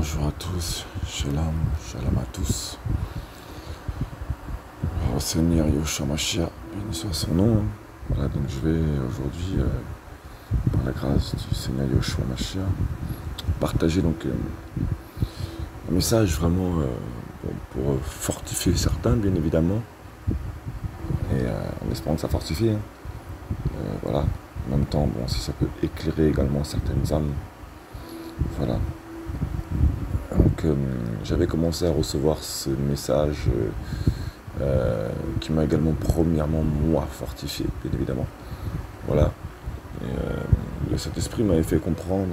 Bonjour à tous, shalom, shalom à tous. Au Seigneur Yoshua Mashiach, béni soit son nom. Voilà, donc je vais aujourd'hui, par la grâce du Seigneur Yoshua Mashiach, partager donc un message vraiment pour fortifier certains, bien évidemment, et en espérant que ça fortifie. Voilà, en même temps, bon, si ça peut éclairer également certaines âmes, voilà. Donc j'avais commencé à recevoir ce message qui m'a également premièrement moi fortifié, bien évidemment. Voilà. Et, le Saint-Esprit m'avait fait comprendre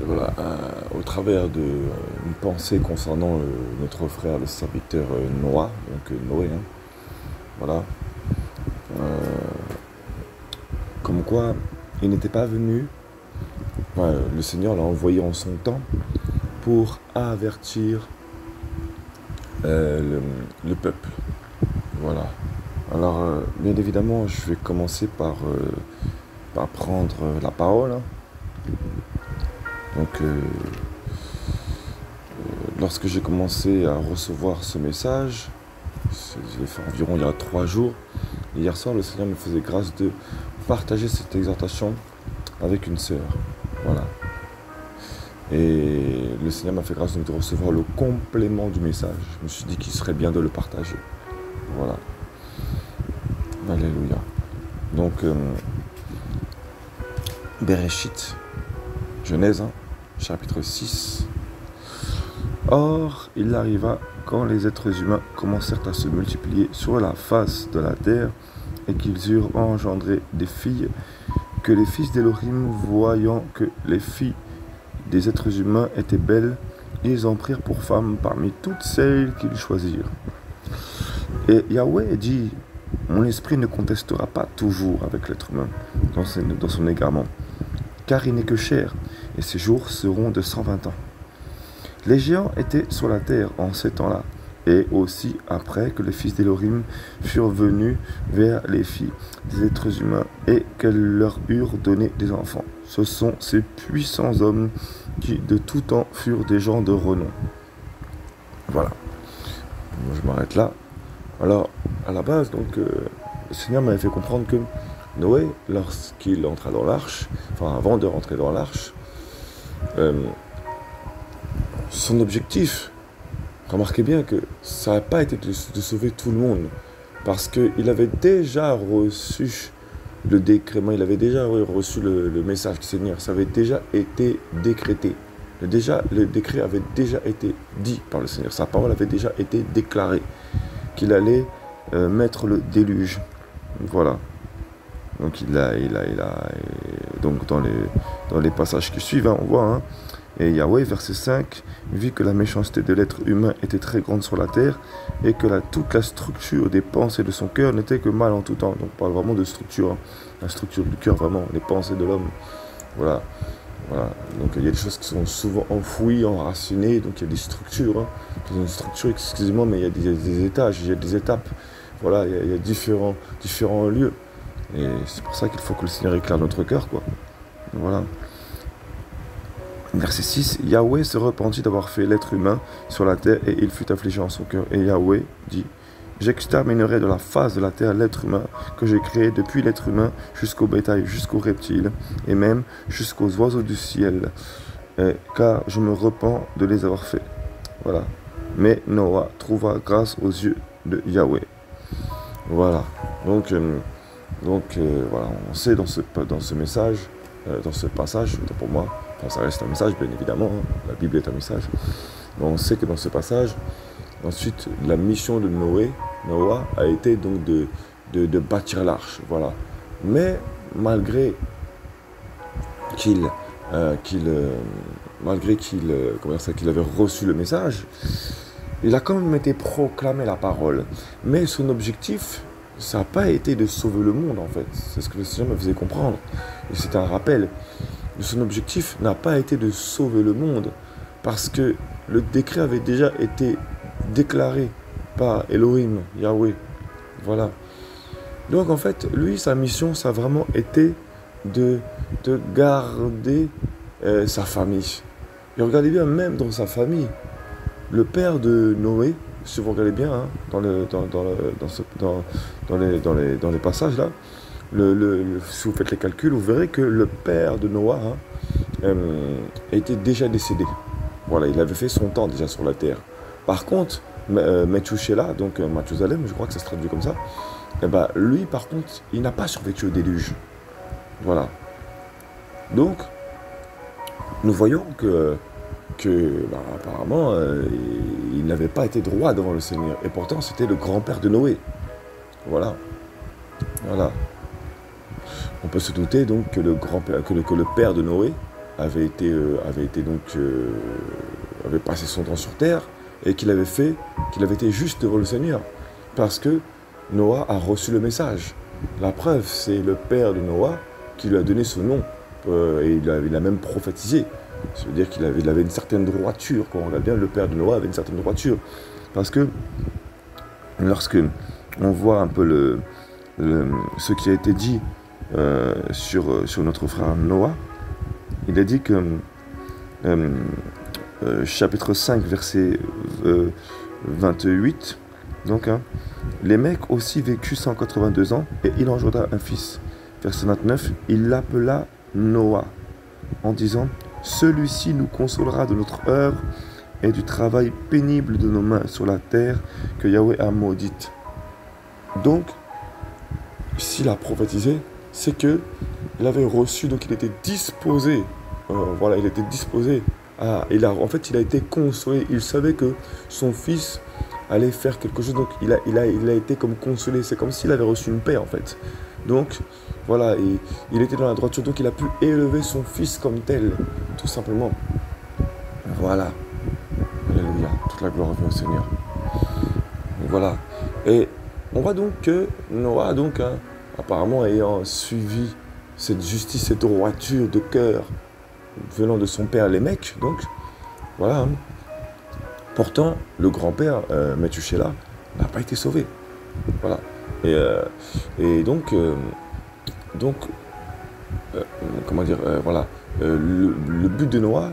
voilà, au travers d'une pensée concernant notre frère, le serviteur Noah, donc Noé, hein, voilà. Comme quoi il n'était pas venu, enfin, le Seigneur l'a envoyé en son temps pour avertir le peuple. Voilà. Alors, bien évidemment, je vais commencer par prendre la parole. Hein. Donc, lorsque j'ai commencé à recevoir ce message, je l'ai fait environ il y a 3 jours. Et hier soir, le Seigneur me faisait grâce de partager cette exhortation avec une sœur. Voilà. Et le Seigneur m'a fait grâce de recevoir le complément du message. Je me suis dit qu'il serait bien de le partager. Voilà. Alléluia. Donc, Bereshit, Genèse, hein, chapitre 6. Or, il arriva quand les êtres humains commencèrent à se multiplier sur la face de la terre et qu'ils eurent engendré des filles, que les fils d'Élohim, voyant que les filles des êtres humains étaient belles, ils en prirent pour femmes parmi toutes celles qu'ils choisirent. Et Yahweh dit: mon esprit ne contestera pas toujours avec l'être humain dans son égarement, car il n'est que chair, et ses jours seront de 120 ans. Les géants étaient sur la terre en ces temps-là, et aussi après que les fils d'Élohim furent venus vers les filles des êtres humains et qu'elles leur eurent donné des enfants. Ce sont ces puissants hommes qui de tout temps furent des gens de renom. Voilà. Je m'arrête là. Alors, à la base, donc, le Seigneur m'avait fait comprendre que Noé, lorsqu'il entra dans l'arche, enfin avant de rentrer dans l'arche, son objectif, remarquez bien que ça n'a pas été de sauver tout le monde, parce qu'il avait déjà reçu le décrément, il avait déjà reçu le message du Seigneur, ça avait déjà été décrété. Le décret avait déjà été dit par le Seigneur, sa parole avait déjà été déclarée, qu'il allait mettre le déluge. Voilà. Donc donc dans les passages qui suivent, hein, on voit, hein, et Yahweh, verset 5, vit que la méchanceté de l'être humain était très grande sur la terre et que toute la structure des pensées de son cœur n'était que mal en tout temps. Donc on parle vraiment de structure, hein, la structure du cœur, vraiment, les pensées de l'homme. Voilà. Voilà. Donc il y a des choses qui sont souvent enfouies, enracinées, donc il y a des structures. Hein. Dans une structure, excusez-moi, mais il y a des étages, il y a des étapes. Voilà, il y a différents lieux. Et c'est pour ça qu'il faut que le Seigneur éclaire notre cœur, quoi. Voilà. Verset 6, Yahweh se repentit d'avoir fait l'être humain sur la terre et il fut affligé en son cœur. Et Yahweh dit: j'exterminerai de la face de la terre l'être humain que j'ai créé, depuis l'être humain jusqu'au bétail, jusqu'aux reptiles et même jusqu'aux oiseaux du ciel, car je me repens de les avoir faits. Voilà. Mais Noah trouva grâce aux yeux de Yahweh. Voilà. Donc voilà, on sait dans ce message, dans ce passage, pour moi, enfin, ça reste un message, bien évidemment, hein, la Bible est un message, mais on sait que dans ce passage, ensuite, la mission de Noah a été donc de bâtir l'arche, voilà. Mais malgré qu'il avait reçu le message, il a quand même été proclamé la parole. Mais son objectif, ça n'a pas été de sauver le monde, en fait. C'est ce que le Seigneur me faisait comprendre. Et c'est un rappel. Son objectif n'a pas été de sauver le monde, parce que le décret avait déjà été déclaré par Elohim, Yahweh. Voilà. Donc, en fait, lui, sa mission, ça a vraiment été de garder sa famille. Et regardez bien, même dans sa famille, le père de Noé, si vous regardez bien, hein, dans les passages là, si vous faites les calculs, vous verrez que le père de Noah était déjà décédé. Voilà, il avait fait son temps déjà sur la terre. Par contre, Methushélah, donc Mathusalem, je crois que ça se traduit comme ça, et ben, lui, par contre, il n'a pas survécu au déluge. Voilà. Donc, nous voyons que apparemment, il n'avait pas été droit devant le Seigneur. Et pourtant, c'était le grand-père de Noé. Voilà. Voilà. On peut se douter donc que le père de Noé avait passé son temps sur terre et qu'il avait été juste devant le Seigneur. Parce que Noah a reçu le message. La preuve, c'est le père de Noah qui lui a donné ce nom. Et il a même prophétisé. Ça veut dire qu'il avait une certaine droiture. Quand on regarde bien, le père de Noah avait une certaine droiture. Parce que lorsque on voit un peu ce qui a été dit sur notre frère Noah, il a dit que chapitre 5, verset 28, donc, hein, les mecs aussi vécut 182 ans et il engendra un fils. Verset 29, il l'appela Noah en disant, celui-ci nous consolera de notre œuvre et du travail pénible de nos mains sur la terre que Yahweh a maudite. Donc, s'il a prophétisé, c'est que il avait reçu, donc il était disposé, il était disposé en fait, il a été consolé. Il savait que son fils allait faire quelque chose, donc il a été comme consolé. C'est comme s'il avait reçu une paix, en fait. Donc, voilà, il était dans la droiture, donc il a pu élever son fils comme tel, tout simplement. Voilà. Alléluia. Toute la gloire revient au Seigneur. Voilà. Et on voit donc que Noah, donc, hein, apparemment ayant suivi cette justice, cette droiture de cœur venant de son père Lémec, donc, voilà. Hein. Pourtant, le grand-père, Methushélah, n'a pas été sauvé. Voilà. Et donc, comment dire, voilà, le but de Noah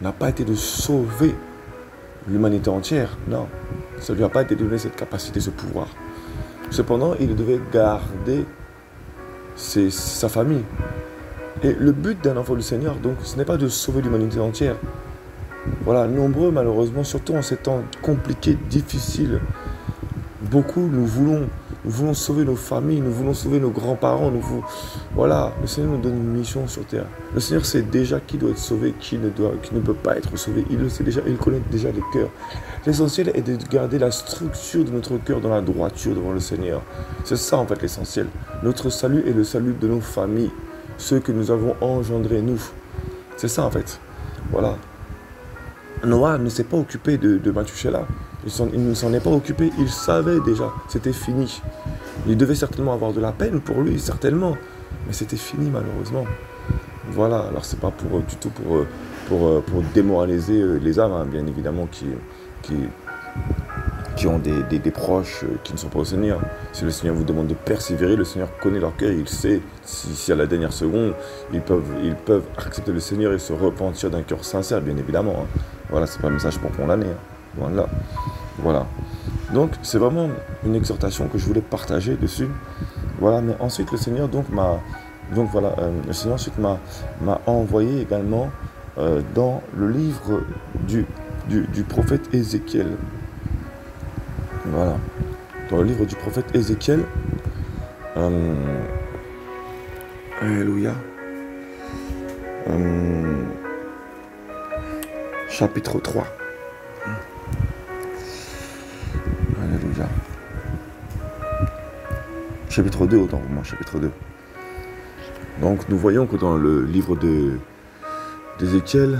n'a pas été de sauver l'humanité entière, non. Ça ne lui a pas été donné cette capacité, ce pouvoir. Cependant, il devait garder sa famille. Et le but d'un enfant du Seigneur, donc, ce n'est pas de sauver l'humanité entière. Voilà, nombreux, malheureusement, surtout en ces temps compliqués, difficiles, beaucoup, nous voulons sauver nos familles, nous voulons sauver nos grands-parents, voilà, le Seigneur nous donne une mission sur terre. Le Seigneur sait déjà qui doit être sauvé, qui ne peut pas être sauvé. Il le sait déjà, il connaît déjà les cœurs. L'essentiel est de garder la structure de notre cœur dans la droiture devant le Seigneur. C'est ça, en fait, l'essentiel. Notre salut est le salut de nos familles, ceux que nous avons engendrés, nous. C'est ça, en fait. Voilà. Noah ne s'est pas occupé de Methushélah. Il ne s'en est pas occupé, il savait déjà, c'était fini. Il devait certainement avoir de la peine pour lui, certainement, mais c'était fini malheureusement. Voilà, alors c'est pas du tout pour démoraliser les âmes, hein, bien évidemment, qui ont des proches qui ne sont pas au Seigneur. Si le Seigneur vous demande de persévérer, le Seigneur connaît leur cœur, il sait si à la dernière seconde, ils peuvent accepter le Seigneur et se repentir d'un cœur sincère, bien évidemment. Hein. Voilà, c'est pas un message pour condamner. Hein. Voilà. Voilà. Donc, c'est vraiment une exhortation que je voulais partager dessus. Voilà, mais ensuite, le Seigneur le Seigneur ensuite m'a envoyé également dans le livre du prophète Ézéchiel. Voilà. Dans le livre du prophète Ézéchiel. Alléluia. Chapitre 3. Alléluia. Chapitre 2, autant pour moi, chapitre 2. Donc nous voyons que dans le livre d'Ézéchiel,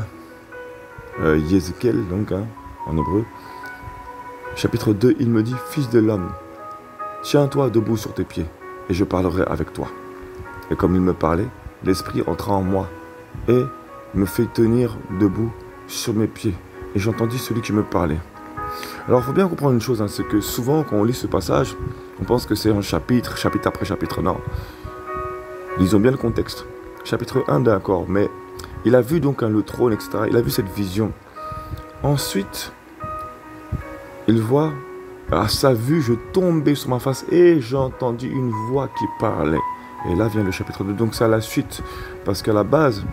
Yézéchiel, donc, hein, en hébreu, chapitre 2, il me dit, fils de l'homme, tiens-toi debout sur tes pieds, et je parlerai avec toi. Et comme il me parlait, l'Esprit entra en moi, et me fait tenir debout sur mes pieds. Et j'entendis celui qui me parlait. Alors il faut bien comprendre une chose, hein, c'est que souvent quand on lit ce passage, on pense que c'est un chapitre après chapitre. Non. Lisons bien le contexte. Chapitre 1, d'accord, mais Il a vu donc le trône, etc. Il a vu cette vision. Ensuite, il voit, à sa vue, je tombais sur ma face et j'ai entendu une voix qui parlait. Et là vient le chapitre 2. Donc c'est à la suite. Parce qu'à la base,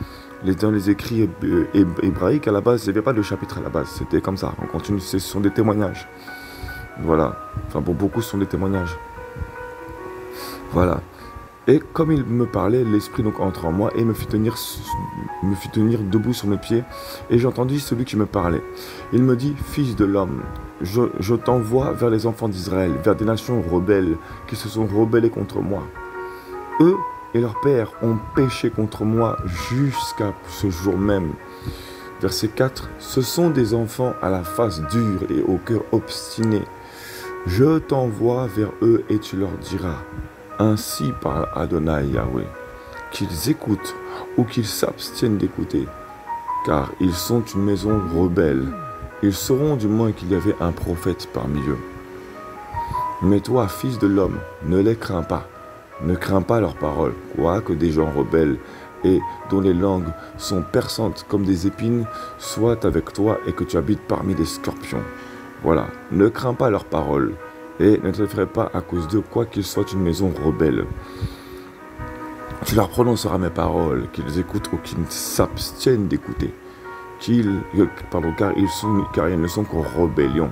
dans les écrits hébraïques, à la base, il n'y avait pas de chapitre à la base. C'était comme ça. On continue, ce sont des témoignages. Voilà. Enfin, pour beaucoup, ce sont des témoignages. Voilà. Et comme il me parlait, l'esprit donc entre en moi et me fit tenir debout sur mes pieds. Et j'entendis celui qui me parlait. Il me dit, fils de l'homme, je t'envoie vers les enfants d'Israël, vers des nations rebelles qui se sont rebellées contre moi. Eux et leurs pères ont péché contre moi jusqu'à ce jour même. Verset 4. Ce sont des enfants à la face dure et au cœur obstiné. Je t'envoie vers eux et tu leur diras, ainsi parle Adonai Yahweh, qu'ils écoutent ou qu'ils s'abstiennent d'écouter, car ils sont une maison rebelle. Ils sauront du moins qu'il y avait un prophète parmi eux. Mais toi, fils de l'homme, ne les crains pas. Ne crains pas leurs paroles, quoique des gens rebelles et dont les langues sont perçantes comme des épines soient avec toi et que tu habites parmi des scorpions. Voilà, ne crains pas leurs paroles et ne te ferai pas à cause d'eux, quoi qu'ils soient une maison rebelle. Tu leur prononceras mes paroles, qu'ils écoutent ou qu'ils s'abstiennent d'écouter, car ils ne sont qu'en rébellion.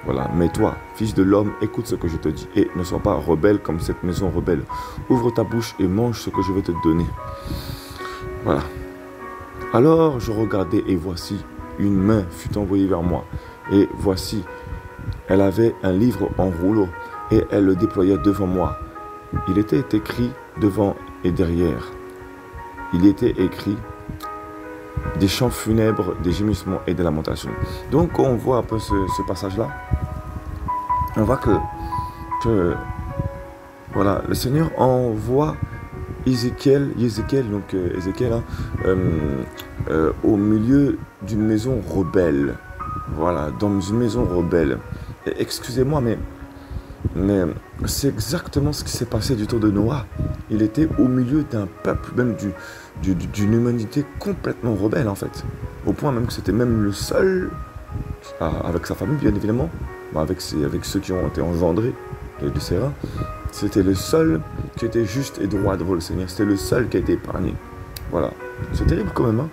Voilà, mais toi, fils de l'homme, écoute ce que je te dis et ne sois pas rebelle comme cette maison rebelle. Ouvre ta bouche et mange ce que je vais te donner. Voilà. Alors je regardai et voici, une main fut envoyée vers moi. Et voici, elle avait un livre en rouleau et elle le déploya devant moi. Il était écrit devant et derrière. Il était écrit des chants funèbres, des gémissements et des lamentations. Donc on voit un peu ce passage-là. On voit que voilà, le Seigneur envoie Ézéchiel, au milieu d'une maison rebelle. Voilà, dans une maison rebelle. Et excusez-moi, mais c'est exactement ce qui s'est passé du temps de Noah. Il était au milieu d'un peuple, même d'une humanité complètement rebelle en fait. Au point même que c'était même le seul, avec sa famille bien évidemment, avec ceux qui ont été engendrés de ses reins, c'était le seul qui était juste et droit devant le Seigneur. C'était le seul qui a été épargné. Voilà, c'est terrible quand même.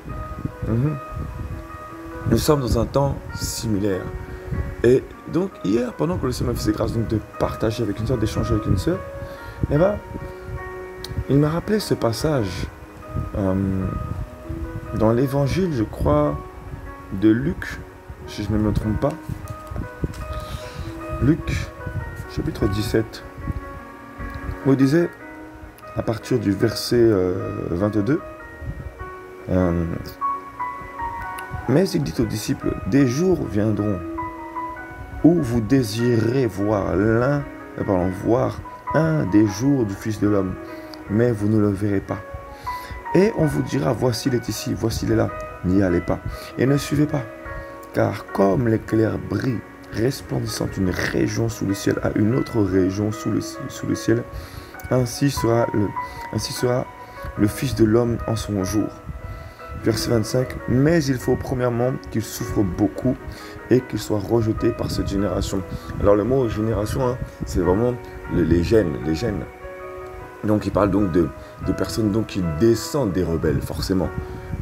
Nous sommes dans un temps similaire. Et donc hier, pendant que le Seigneur me faisait grâce donc, de partager avec une sœur, d'échanger avec une sœur, eh ben, il m'a rappelé ce passage dans l'évangile, je crois, de Luc, si je ne me trompe pas. Luc, chapitre 17, où il disait, à partir du verset 22, mais il dit aux disciples, des jours viendront où vous désirez voir un des jours du Fils de l'homme, mais vous ne le verrez pas. Et on vous dira, voici il est ici, voici il est là, n'y allez pas, et ne suivez pas. Car comme l'éclair brille, resplendissant d'une région sous le ciel à une autre région sous le ciel, ainsi sera le Fils de l'homme en son jour. Verset 25, mais il faut premièrement qu'il souffre beaucoup et qu'il soit rejeté par cette génération. Alors le mot génération, c'est vraiment les gènes. Donc il parle donc de personnes donc, qui descendent des rebelles, forcément.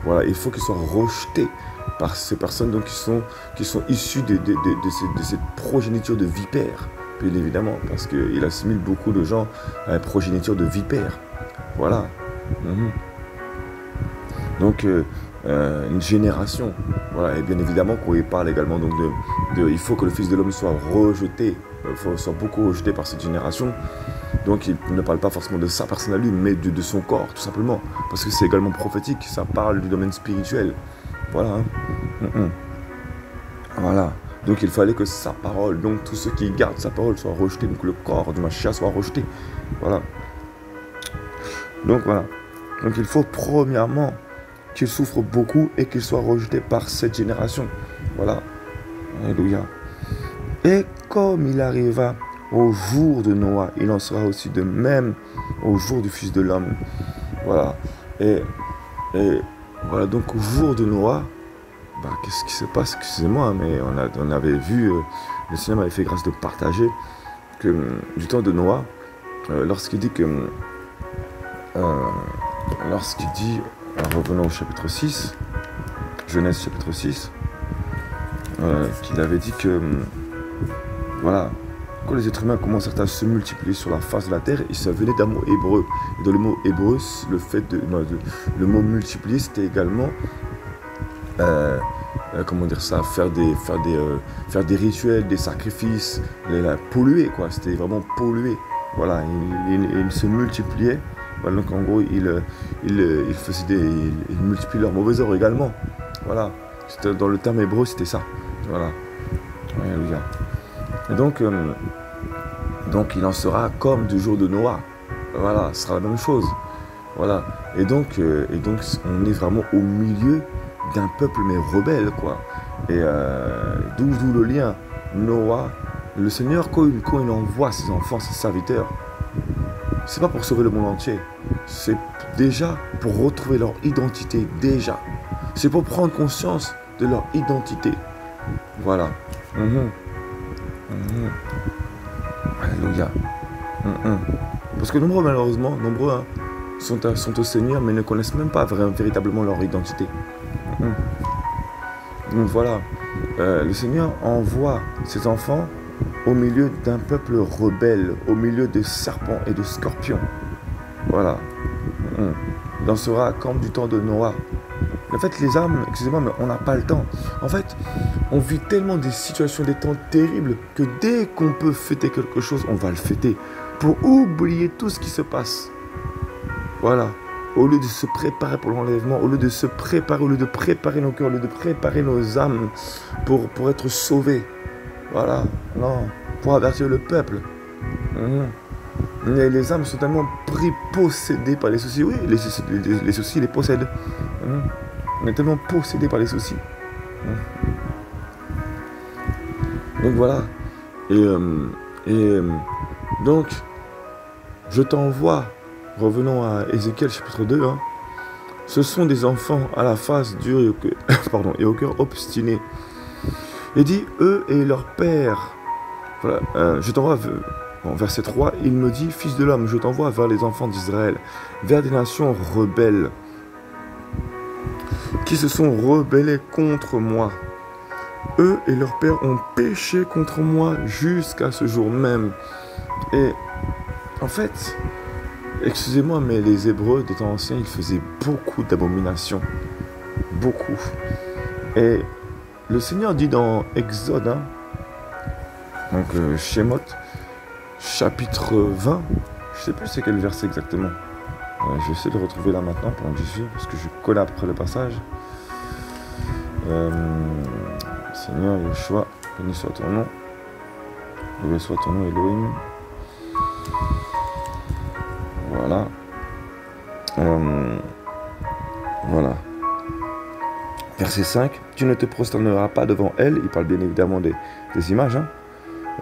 Voilà, il faut qu'ils soient rejetés par ces personnes donc, qui sont issues de cette progéniture de vipères, bien évidemment, parce qu'il assimile beaucoup de gens à une progéniture de vipères. Voilà. Donc, une génération. Voilà. Et bien évidemment, qu'on y parle également donc il faut que le Fils de l'homme soit rejeté, soit beaucoup rejeté par cette génération. Donc, il ne parle pas forcément de sa personne à lui, mais de son corps, tout simplement. Parce que c'est également prophétique, ça parle du domaine spirituel. Voilà. Voilà. Donc, il fallait que sa parole, donc tous ceux qui gardent sa parole soient rejetés, donc le corps du Mashiach soit rejeté. Voilà. Donc, voilà. Donc, il faut premièrement qu'il souffre beaucoup et qu'il soit rejeté par cette génération. Voilà. Alléluia. Et comme il arriva au jour de Noah, il en sera aussi de même au jour du Fils de l'homme. Voilà. Et Voilà, donc au jour de Noah, qu'est-ce qui se passe? Excusez-moi, hein, mais on avait vu, le Seigneur m'avait fait grâce de partager que du temps de Noah, lorsqu'il dit que, revenons au chapitre 6, Genèse chapitre 6, qu'il avait dit que, voilà, quand les êtres humains commencèrent à se multiplier sur la face de la terre, ça venait d'un mot hébreu. Et dans le mot hébreu, le mot multiplier, c'était également, comment dire ça, faire des rituels, des sacrifices, polluer, quoi. C'était vraiment polluer. Voilà, il se multipliait. Voilà, donc en gros, il multiplie leurs mauvaises œuvres également. Voilà, dans le terme hébreu, c'était ça. Voilà. Alléluia. Et donc il en sera comme du jour de Noah. Voilà, ce sera la même chose. Voilà. Et donc on est vraiment au milieu d'un peuple mais rebelle, quoi. Et d'où le lien. Noah, le Seigneur, quand il envoie ses enfants, ses serviteurs, c'est pas pour sauver le monde entier. C'est déjà pour retrouver leur identité, déjà. C'est pour prendre conscience de leur identité. Voilà. Alléluia. Parce que nombreux hein, sont au Seigneur, mais ne connaissent même pas véritablement leur identité. Donc voilà, le Seigneur envoie ses enfants au milieu d'un peuple rebelle, au milieu de serpents et de scorpions. Voilà. Il en sera comme du temps de Noah. En fait, les âmes, excusez-moi, mais on n'a pas le temps. En fait, on vit tellement des situations, des temps terribles, que dès qu'on peut fêter quelque chose, on va le fêter. Pour oublier tout ce qui se passe. Voilà. Au lieu de se préparer pour l'enlèvement, au lieu de préparer nos cœurs, au lieu de préparer nos âmes pour être sauvés. Voilà. Non. Pour avertir le peuple. Les âmes sont tellement possédées par les soucis. Oui, les soucis les possèdent. On est tellement possédés par les soucis. Donc voilà. Et donc, je t'envoie, revenons à Ézéchiel chapitre 2, hein. Ce sont des enfants à la face dure et au cœur obstiné. Il dit, eux et leur père. Voilà, je t'envoie, verset 3, il me dit, fils de l'homme, je t'envoie vers les enfants d'Israël, vers des nations rebelles, qui se sont rebellés contre moi. Eux et leurs pères ont péché contre moi jusqu'à ce jour même. Et en fait, excusez-moi, mais les Hébreux des temps anciens, ils faisaient beaucoup d'abominations. Beaucoup. Et le Seigneur dit dans Exode, hein, donc Shemot, chapitre 20, je ne sais plus c'est quel verset exactement. Je vais essayer de le retrouver là maintenant pendant que j'y suis, parce que je connais après le passage. Seigneur Yeshua, béni soit ton nom. Loué soit ton nom, Elohim. Voilà. Voilà. Verset 5. Tu ne te prosterneras pas devant elle. Il parle bien évidemment des images. Hein.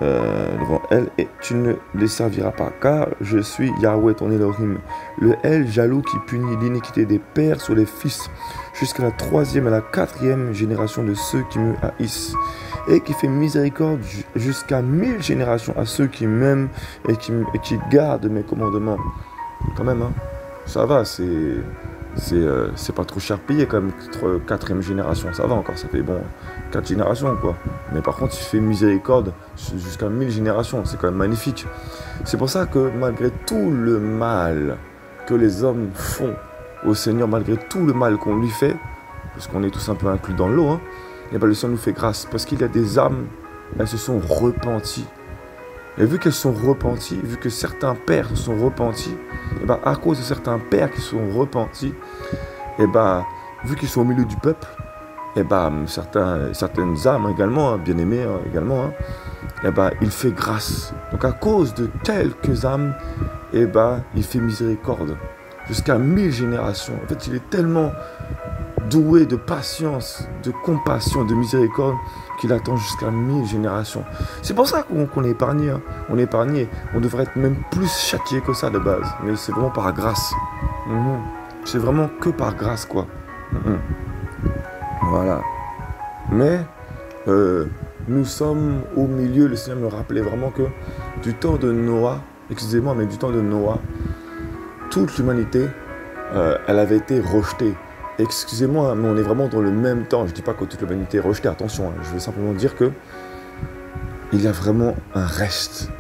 Devant elle, et tu ne les serviras pas, car je suis Yahweh ton Elohim, le El jaloux qui punit l'iniquité des pères sur les fils, jusqu'à la 3e et la 4e génération de ceux qui me haïssent, et qui fait miséricorde jusqu'à 1000 générations à ceux qui m'aiment et qui gardent mes commandements. Quand même, hein, ça va, c'est pas trop cher payé quand même, 4e génération, ça va encore, ça fait bon 4 générations quoi. Mais par contre il fait miséricorde jusqu'à 1000 générations, c'est quand même magnifique. C'est pour ça que malgré tout le mal que les hommes font au Seigneur, malgré tout le mal qu'on lui fait, parce qu'on est tous un peu inclus dans l'eau, hein, et bien le Seigneur nous fait grâce, parce qu'il y a des âmes, elles se sont repenties. Et vu qu'elles sont repenties, vu que certains pères se sont repentis, et ben à cause de certains pères qui se sont repentis, et ben vu qu'ils sont au milieu du peuple, et ben certaines âmes également, hein, bien aimées hein, également, hein, et ben il fait grâce. Donc à cause de quelques âmes, et ben il fait miséricorde jusqu'à 1000 générations. En fait, il est tellement doué de patience, de compassion, de miséricorde, qu'il attend jusqu'à 1000 générations. C'est pour ça qu'on est épargné. Hein. On est épargné. On devrait être même plus châtié que ça de base. Mais c'est vraiment par grâce. C'est vraiment que par grâce, quoi. Mhm. Voilà. Mais nous sommes au milieu, le Seigneur me rappelait vraiment que du temps de Noah, excusez-moi, mais du temps de Noah, toute l'humanité, elle avait été rejetée. Excusez-moi, mais on est vraiment dans le même temps. Je ne dis pas que toute l'humanité est rejetée, attention, hein. Je veux simplement dire que il y a vraiment un reste.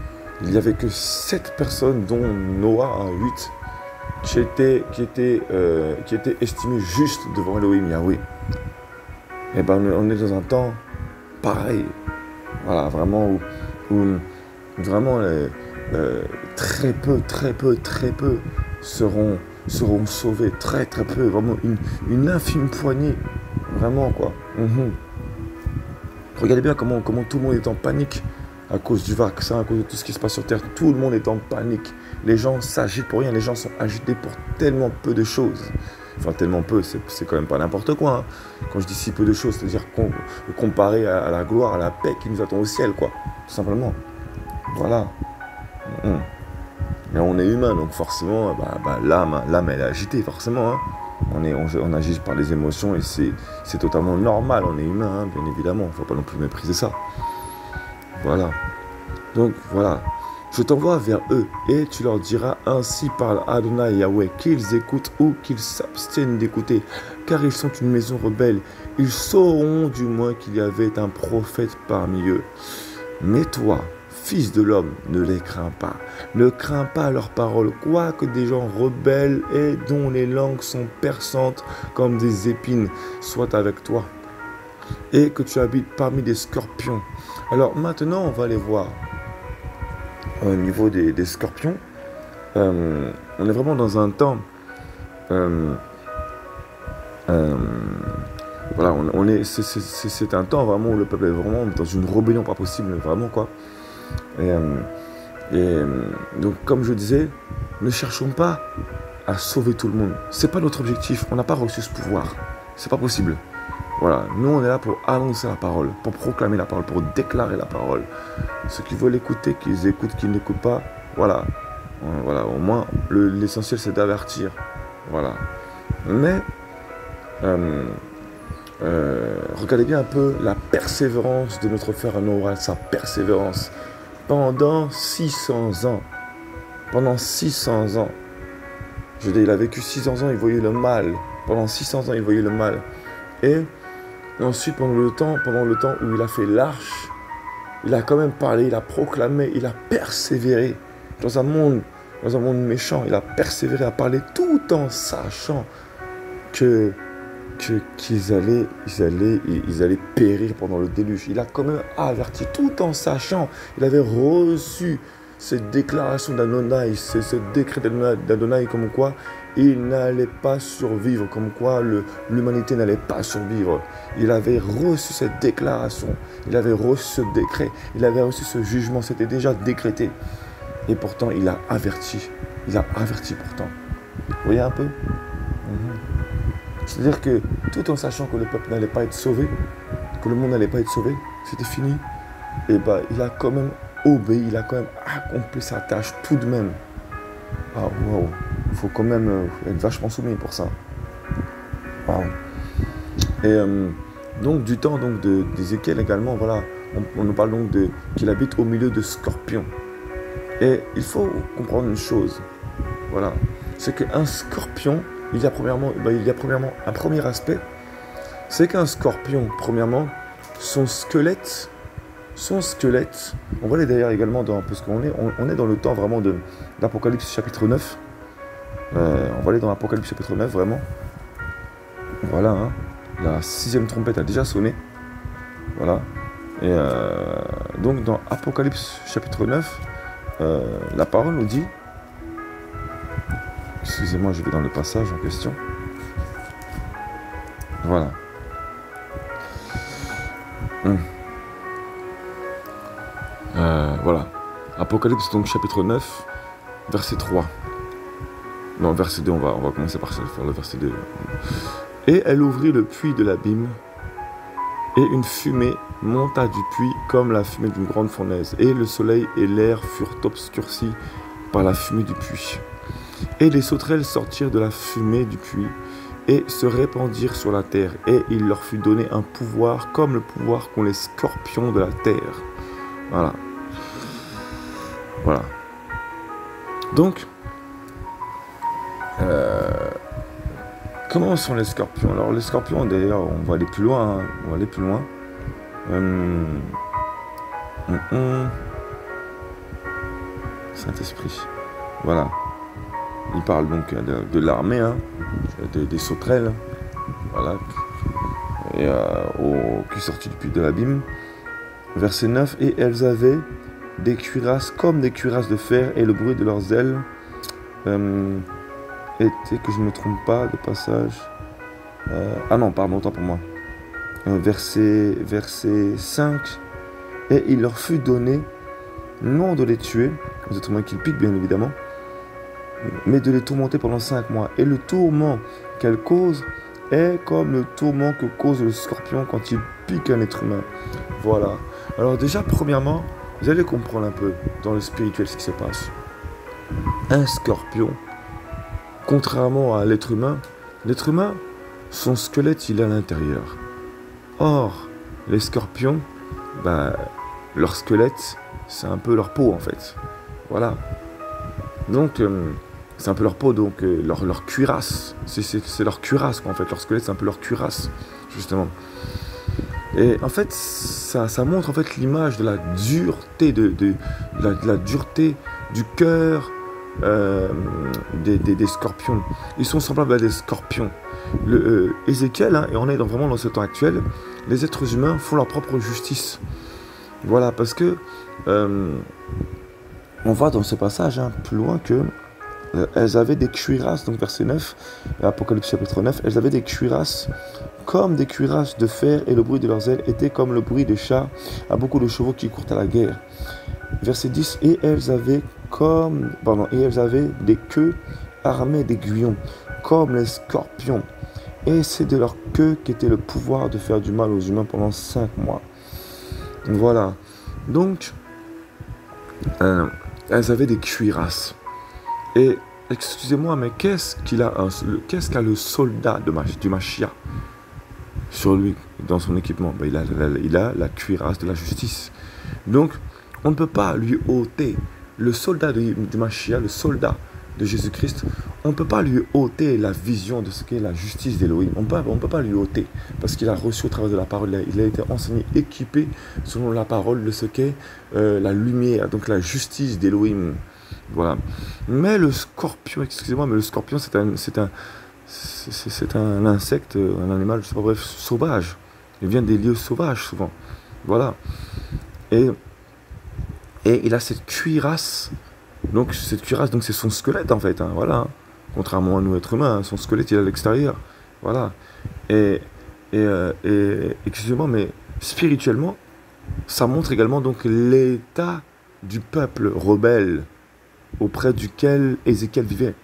Il n'y avait que 7 personnes, dont Noah, 8, qui étaient estimées justes devant Elohim Yahweh. Et ben on est dans un temps pareil. Voilà, vraiment où vraiment très peu seront sauvés. Très peu, vraiment une infime poignée. Vraiment quoi. Regardez bien comment tout le monde est en panique à cause du vaccin, à cause de tout ce qui se passe sur Terre. Tout le monde est en panique. Les gens s'agitent pour rien, les gens sont agités pour tellement peu de choses. Enfin, tellement peu, c'est quand même pas n'importe quoi. Hein. Quand je dis si peu de choses, c'est-à-dire comparé à la gloire, à la paix qui nous attend au ciel, quoi. Tout simplement. Voilà. Mais on est humain, donc forcément, l'âme, elle est agitée, forcément. Hein. On agit par les émotions et c'est totalement normal. On est humain, hein, bien évidemment. Il ne faut pas non plus mépriser ça. Voilà. Donc, voilà. Je t'envoie vers eux, et tu leur diras, ainsi parle Adonai Yahweh, qu'ils écoutent ou qu'ils s'abstiennent d'écouter, car ils sont une maison rebelle. Ils sauront du moins qu'il y avait un prophète parmi eux. Mais toi, fils de l'homme, ne les crains pas. Ne crains pas leurs paroles, quoique des gens rebelles et dont les langues sont perçantes comme des épines soient avec toi, et que tu habites parmi des scorpions. Alors maintenant, on va aller voir. Au niveau des scorpions, on est vraiment dans un temps, voilà, c'est un temps vraiment où le peuple est vraiment dans une rébellion pas possible, vraiment quoi. Donc comme je disais, ne cherchons pas à sauver tout le monde. C'est pas notre objectif. On n'a pas reçu ce pouvoir. C'est pas possible. Voilà, nous on est là pour annoncer la parole, pour proclamer la parole, pour déclarer la parole. Ceux qui veulent écouter, qu'ils écoutent, qu'ils n'écoutent pas, voilà. Voilà, au moins l'essentiel c'est d'avertir. Voilà. Mais regardez bien un peu la persévérance de notre frère Noah, sa persévérance. Pendant 600 ans. Pendant 600 ans. Je veux dire, il a vécu 600 ans, il voyait le mal. Pendant 600 ans, il voyait le mal. Et ensuite, pendant le temps où il a fait l'arche, il a quand même parlé, il a proclamé, il a persévéré dans un monde méchant. Il a persévéré à parler tout en sachant qu'ils allaient périr pendant le déluge. Il a quand même averti tout en sachant. Il avait reçu cette déclaration d'Adonai, ce décret d'Adonai comme quoi il n'allait pas survivre, comme quoi l'humanité n'allait pas survivre. Il avait reçu cette déclaration, il avait reçu ce décret, il avait reçu ce jugement, c'était déjà décrété. Et pourtant, il a averti pourtant. Vous voyez un peu? C'est-à-dire que tout en sachant que le peuple n'allait pas être sauvé, que le monde n'allait pas être sauvé, c'était fini, et il a quand même obéi, il a quand même accompli sa tâche tout de même. Ah waouh, il faut quand même être vachement soumis pour ça. Waouh. Et donc du temps d'Ézéchiel également, voilà, on nous parle donc qu'il habite au milieu de scorpions. Et il faut comprendre une chose, voilà, c'est qu'un scorpion, il y a premièrement un premier aspect, c'est qu'un scorpion, premièrement, son squelette, on va aller d'ailleurs également parce qu'on est dans le temps vraiment d'Apocalypse chapitre 9. On va aller dans l'Apocalypse chapitre 9 vraiment. Voilà, hein, la 6e trompette a déjà sonné. Voilà. Et donc dans Apocalypse chapitre 9, la parole nous dit, excusez-moi, je vais dans le passage en question. Voilà. Voilà. Apocalypse donc chapitre 9, verset 3. Non, verset 2, on va commencer par ça, faire le verset 2. Et elle ouvrit le puits de l'abîme, et une fumée monta du puits comme la fumée d'une grande fournaise. Et le soleil et l'air furent obscurcis par la fumée du puits. Et les sauterelles sortirent de la fumée du puits, et se répandirent sur la terre. Et il leur fut donné un pouvoir comme le pouvoir qu'ont les scorpions de la terre. Voilà. Voilà. Donc, comment sont les scorpions? Alors les scorpions, d'ailleurs, on va aller plus loin. Hein. On va aller plus loin. Saint-Esprit. Voilà. Il parle donc de l'armée, hein, des sauterelles. Voilà. Et qui est sorti du puits de l'abîme. Verset 9. Et elles avaient des cuirasses comme des cuirasses de fer, et le bruit de leurs ailes était, que je ne me trompe pas, de passage. Ah non, pardon, autant pour moi. Verset 5. Et il leur fut donné non de les tuer, aux êtres humains qu'ils piquent bien évidemment, mais de les tourmenter pendant 5 mois. Et le tourment qu'elle cause est comme le tourment que cause le scorpion quand il pique un être humain. Voilà. Alors déjà, premièrement, vous allez comprendre un peu dans le spirituel ce qui se passe. Un scorpion, contrairement à l'être humain, son squelette, il est à l'intérieur. Or, les scorpions, leur squelette, c'est un peu leur peau en fait. Voilà. Donc, c'est un peu leur peau, donc leur cuirasse. C'est leur cuirasse quoi, en fait. Leur squelette, c'est un peu leur cuirasse, justement. Et en fait, ça montre en fait l'image de la dureté, de la dureté du cœur des scorpions. Ils sont semblables à des scorpions. Ézéchiel, hein, et on est vraiment dans ce temps actuel, les êtres humains font leur propre justice. Voilà, parce que on voit dans ce passage plus loin que elles avaient des cuirasses, donc verset 9, Apocalypse chapitre 9, elles avaient des cuirasses comme des cuirasses de fer, et le bruit de leurs ailes était comme le bruit des chars à beaucoup de chevaux qui courent à la guerre. Verset 10, et elles avaient des queues armées d'aiguillons, comme les scorpions, et c'est de leur queue qu'était le pouvoir de faire du mal aux humains pendant 5 mois. Voilà. Donc, elles avaient des cuirasses. Et, excusez-moi, mais qu'est-ce qu'a le soldat du Mashiach sur lui, dans son équipement? Il a la cuirasse de la justice. Donc, on ne peut pas lui ôter, le soldat du Mashiach, le soldat de Jésus-Christ, on ne peut pas lui ôter la vision de ce qu'est la justice d'Élohim. On ne peut pas lui ôter, parce qu'il a reçu au travers de la parole, il a été enseigné, équipé selon la parole de ce qu'est la lumière, donc la justice d'Élohim. Voilà. Mais le scorpion, excusez-moi, mais le scorpion, c'est un insecte, un animal, je sais pas, bref, sauvage. Il vient des lieux sauvages souvent. Voilà. Et il a cette cuirasse. Donc cette cuirasse, donc c'est son squelette en fait. Hein, voilà. Contrairement à nous êtres humains, son squelette il est à l'extérieur. Voilà. Et excusez-moi, mais spirituellement, ça montre également donc l'état du peuple rebelle auprès duquel Ézéchiel vivait.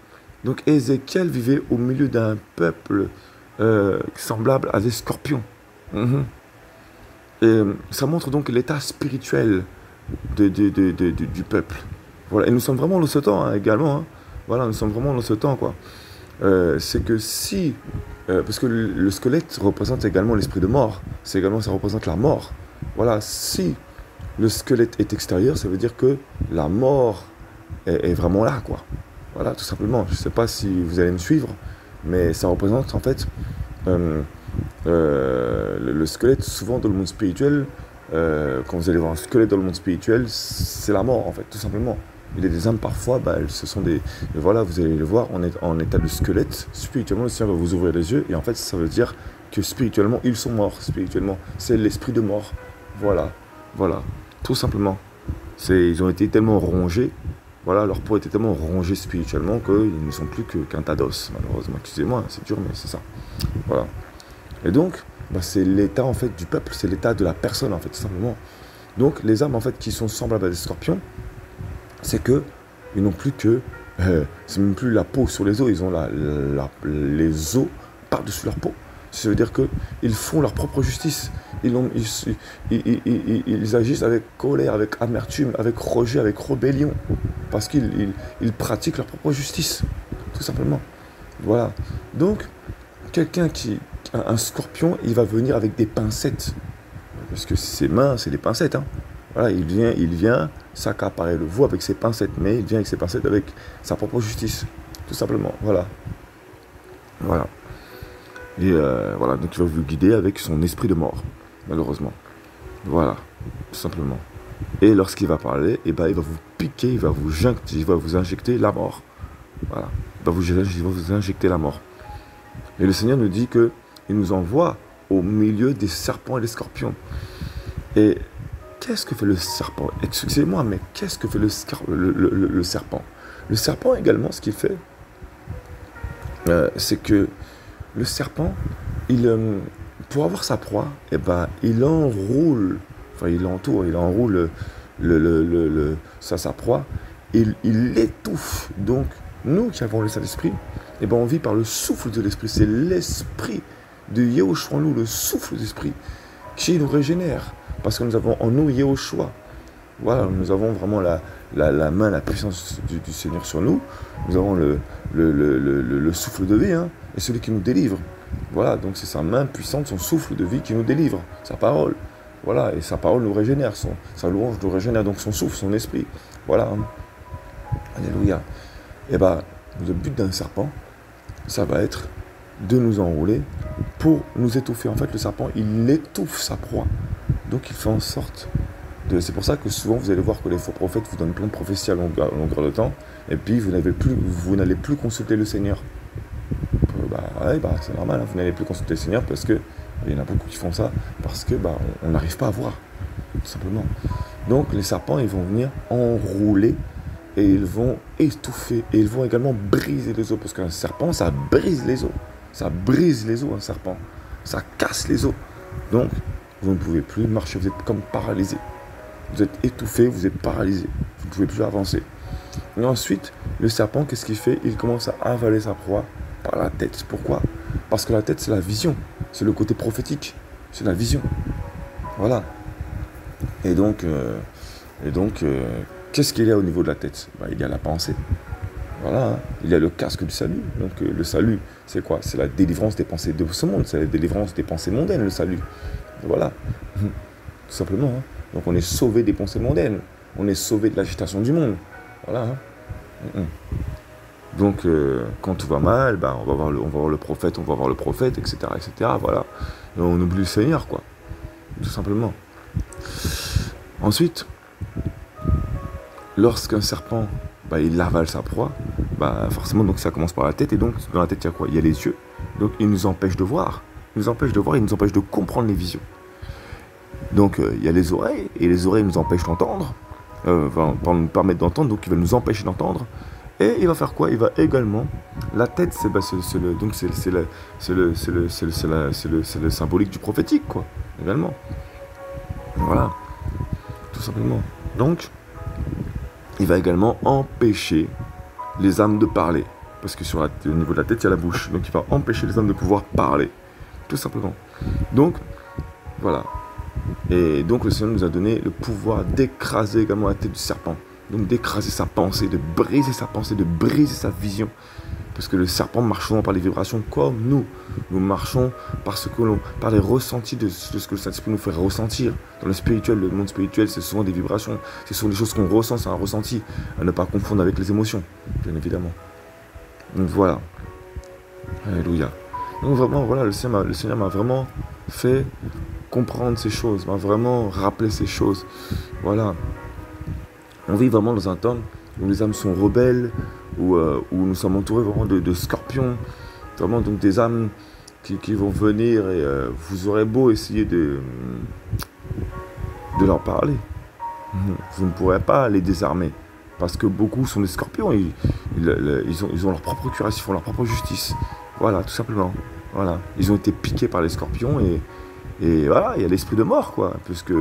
Donc Ézéchiel vivait au milieu d'un peuple semblable à des scorpions. Et ça montre donc l'état spirituel du peuple. Voilà. Et nous sommes vraiment dans ce temps également. Hein. Voilà, nous sommes vraiment dans ce temps quoi. C'est que si, parce que le squelette représente également l'esprit de mort, ça représente la mort. Voilà, si le squelette est extérieur, ça veut dire que la mort est vraiment là, quoi. Voilà, tout simplement. Je ne sais pas si vous allez me suivre, mais ça représente en fait le squelette, souvent dans le monde spirituel. Quand vous allez voir un squelette dans le monde spirituel, c'est la mort, en fait, tout simplement. Il y a des âmes parfois, ce sont des... Voilà, vous allez le voir, on est en état de squelette. Spirituellement, le Seigneur va vous ouvrir les yeux. Et en fait, ça veut dire que spirituellement, ils sont morts. Spirituellement, c'est l'esprit de mort. Voilà, tout simplement. Ils ont été tellement rongés. Voilà, leur peau était tellement rongée spirituellement qu'ils ne sont plus qu'un tas d'os. Malheureusement, excusez-moi, c'est dur, mais c'est ça. Voilà. Et donc, c'est l'état, en fait, du peuple. C'est l'état de la personne, en fait, tout simplement. Donc, les âmes, en fait, qui sont semblables à des scorpions, c'est que ils n'ont plus que c'est même plus la peau sur les os, ils ont les os par-dessus leur peau. Ça veut dire qu'ils font leur propre justice. Ils agissent avec colère, avec amertume, avec rejet, avec rébellion, parce qu'ils pratiquent leur propre justice, tout simplement. Voilà. Donc un scorpion, il va venir avec des pincettes. Parce que ses mains, c'est des pincettes. Hein. Voilà, il vient s'accaparer le veau avec ses pincettes. Mais il vient avec ses pincettes avec sa propre justice. Tout simplement. Voilà. Voilà. Et voilà, donc il va vous guider avec son esprit de mort. Malheureusement. Voilà. Tout simplement. Et lorsqu'il va parler, eh ben, il va vous piquer, il va vous injecter la mort. Voilà. Il va vous injecter la mort. Et le Seigneur nous dit qu'il nous envoie au milieu des serpents et des scorpions. Et qu'est-ce que fait le serpent? Excusez-moi, mais qu'est-ce que fait le serpent? Le serpent également, ce qu'il fait, c'est que le serpent, pour avoir sa proie, eh ben, il enroule, enfin il enroule sa proie, il l'étouffe. Donc, nous qui avons le Saint-Esprit, eh ben, on vit par le souffle de l'Esprit. C'est l'Esprit de Yahushua en nous, le souffle d'Esprit, qui nous régénère. Parce que nous avons en nous Yahushua. Voilà, nous avons vraiment la main, la puissance du Seigneur sur nous. Nous avons le souffle de vie, hein, et celui qui nous délivre. Voilà, donc c'est sa main puissante, son souffle de vie qui nous délivre, sa parole. Voilà, et sa parole nous régénère, sa louange nous régénère, donc son souffle, son esprit. Voilà. Alléluia. Et bien, le but d'un serpent, ça va être de nous enrouler pour nous étouffer. En fait, le serpent, il étouffe sa proie. Donc, il fait en sorte de... C'est pour ça que souvent, vous allez voir que les faux prophètes vous donnent plein de prophéties à longueur de temps, et puis vous n'allez plus consulter le Seigneur. C'est normal, hein, vous n'allez plus consulter le Seigneur parce que il y en a beaucoup qui font ça, parce que on n'arrive pas à voir, tout simplement. Donc, les serpents, ils vont venir enrouler et ils vont étouffer et ils vont également briser les os, parce qu'un serpent, ça brise les os. Ça brise les os, un serpent. Ça casse les os. Donc, vous ne pouvez plus marcher, vous êtes comme paralysé. Vous êtes étouffé, vous êtes paralysé. Vous ne pouvez plus avancer. Et ensuite, le serpent, qu'est-ce qu'il fait? Il commence à avaler sa proie par la tête. Pourquoi? Parce que la tête, c'est la vision. C'est le côté prophétique. C'est la vision. Voilà. Et donc, qu'est-ce qu'il y a au niveau de la tête? Il y a la pensée. Voilà, hein. Il y a le casque du salut. Donc le salut, c'est quoi? C'est la délivrance des pensées de ce monde. C'est la délivrance des pensées mondaines, le salut. Voilà. Tout simplement. Hein. Donc on est sauvé des pensées mondaines. On est sauvé de l'agitation du monde. Voilà. Hein. Donc quand tout va mal, on va voir le prophète, etc. Voilà. Et on oublie le Seigneur, quoi. Tout simplement. Ensuite, lorsqu'un serpent, il avale sa proie, forcément, donc ça commence par la tête, et donc dans la tête, il y a quoi? Il y a les yeux, donc il nous empêche de voir. Il nous empêche de comprendre les visions. Donc il y a les oreilles, et les oreilles nous empêchent d'entendre, nous permettre d'entendre, donc il va nous empêcher d'entendre. Et il va faire quoi? Il va également, la tête, c'est le symbolique du prophétique, quoi, également. Voilà, tout simplement. Donc, il va également empêcher les âmes de parler. Parce que au niveau de la tête, il y a la bouche. Donc, il va empêcher les âmes de pouvoir parler. Tout simplement. Donc, voilà. Et donc, le Seigneur nous a donné le pouvoir d'écraser également la tête du serpent. Donc, d'écraser sa pensée, de briser sa pensée, de briser sa vision. Parce que le serpent marche souvent par les vibrations comme nous. Nous marchons par les ressentis de ce que le Saint-Esprit nous fait ressentir. Dans le spirituel, le monde spirituel, c'est souvent des vibrations. Ce sont des choses qu'on ressent, c'est un ressenti. À ne pas confondre avec les émotions, bien évidemment. Donc voilà. Alléluia. Donc vraiment, voilà, le Seigneur m'a vraiment fait comprendre ces choses, m'a vraiment rappelé ces choses. Voilà. On vit vraiment dans un temps où les âmes sont rebelles, où nous sommes entourés vraiment de scorpions, vraiment donc des âmes qui vont venir, et vous aurez beau essayer de leur parler, vous ne pourrez pas les désarmer, parce que beaucoup sont des scorpions, ils ont leur propre cuirasse, ils font leur propre justice, voilà, tout simplement, voilà, ils ont été piqués par les scorpions, et voilà, il y a l'esprit de mort, quoi, puisque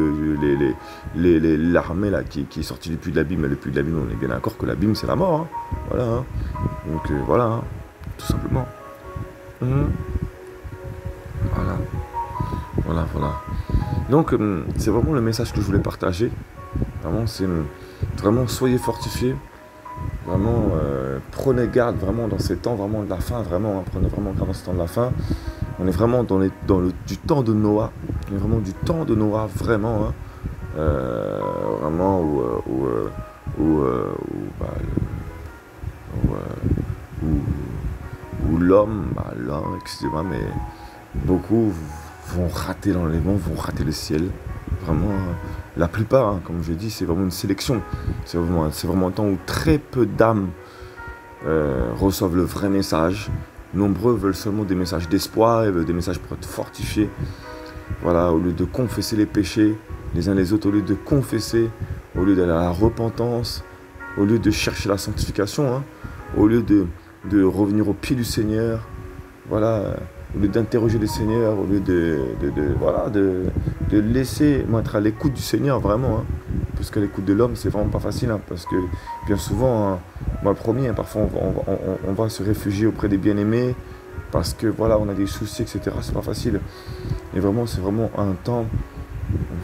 l'armée là qui est sortie du puits de l'abîme, le puits de l'abîme, on est bien d'accord que l'abîme c'est la mort, hein. Voilà, hein. Donc voilà, hein. Tout simplement. Voilà. Donc c'est vraiment le message que je voulais partager. Vraiment, soyez fortifiés. Vraiment, Prenez garde vraiment dans ces temps vraiment de la fin, vraiment, hein, prenez vraiment garde dans ce temps de la fin. On est vraiment du temps de Noah. On est vraiment du temps de Noah, vraiment. Hein. Vraiment bah, où l'homme, excusez-moi, mais beaucoup vont rater l'enlèvement, vont rater le ciel. Vraiment, la plupart, hein, comme je dis, c'est vraiment une sélection. C'est vraiment un temps où très peu d'âmes reçoivent le vrai message. Nombreux veulent seulement des messages d'espoir, ils veulent des messages pour être fortifiés. Voilà, au lieu de confesser les péchés les uns les autres, au lieu de confesser, au lieu d'aller à la repentance, au lieu de chercher la sanctification, hein, au lieu de revenir au pied du Seigneur, voilà, au lieu d'interroger le Seigneur, au lieu de laisser être à l'écoute du Seigneur, vraiment, hein, parce qu'à l'écoute de l'homme, c'est vraiment pas facile, hein, parce que bien souvent, hein, moi le premier, hein, parfois on va se réfugier auprès des bien-aimés, parce que voilà, on a des soucis, etc. C'est pas facile. Et vraiment, c'est vraiment un temps,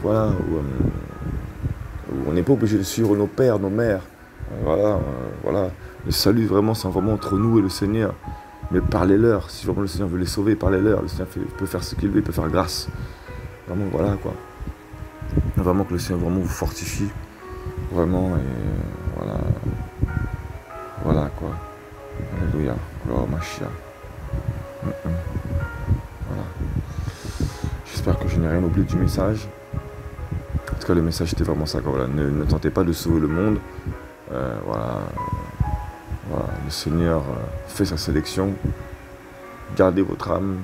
voilà, où on n'est pas obligé de suivre nos pères, nos mères. Voilà. Le salut, vraiment, c'est vraiment entre nous et le Seigneur. Mais parlez-leur. Si vraiment le Seigneur veut les sauver, parlez-leur. Le Seigneur peut faire ce qu'il veut, il peut faire grâce. Vraiment, voilà, quoi. Vraiment que le Seigneur vraiment vous fortifie. Vraiment, et voilà. Voilà, quoi. Alléluia. Gloire au Mashiach. Voilà. J'espère que je n'ai rien oublié du message. En tout cas, le message était vraiment ça, quoi. Voilà. Ne tentez pas de sauver le monde. Voilà, le Seigneur fait sa sélection. Gardez votre âme,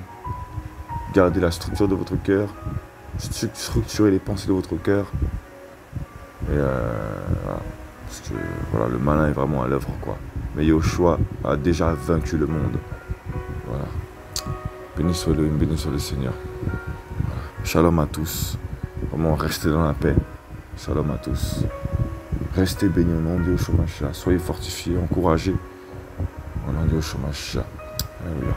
gardez la structure de votre cœur, structurez les pensées de votre cœur. Et voilà, parce que voilà, le malin est vraiment à l'œuvre, quoi. Mais Yoshua a déjà vaincu le monde. Voilà. Béni soit le Seigneur. Voilà. Shalom à tous. Vraiment, restez dans la paix. Shalom à tous. Restez bénis au nom de Yoshua Mashiach. Soyez fortifiés, encouragés au nom de Yoshua Mashiach. Alléluia.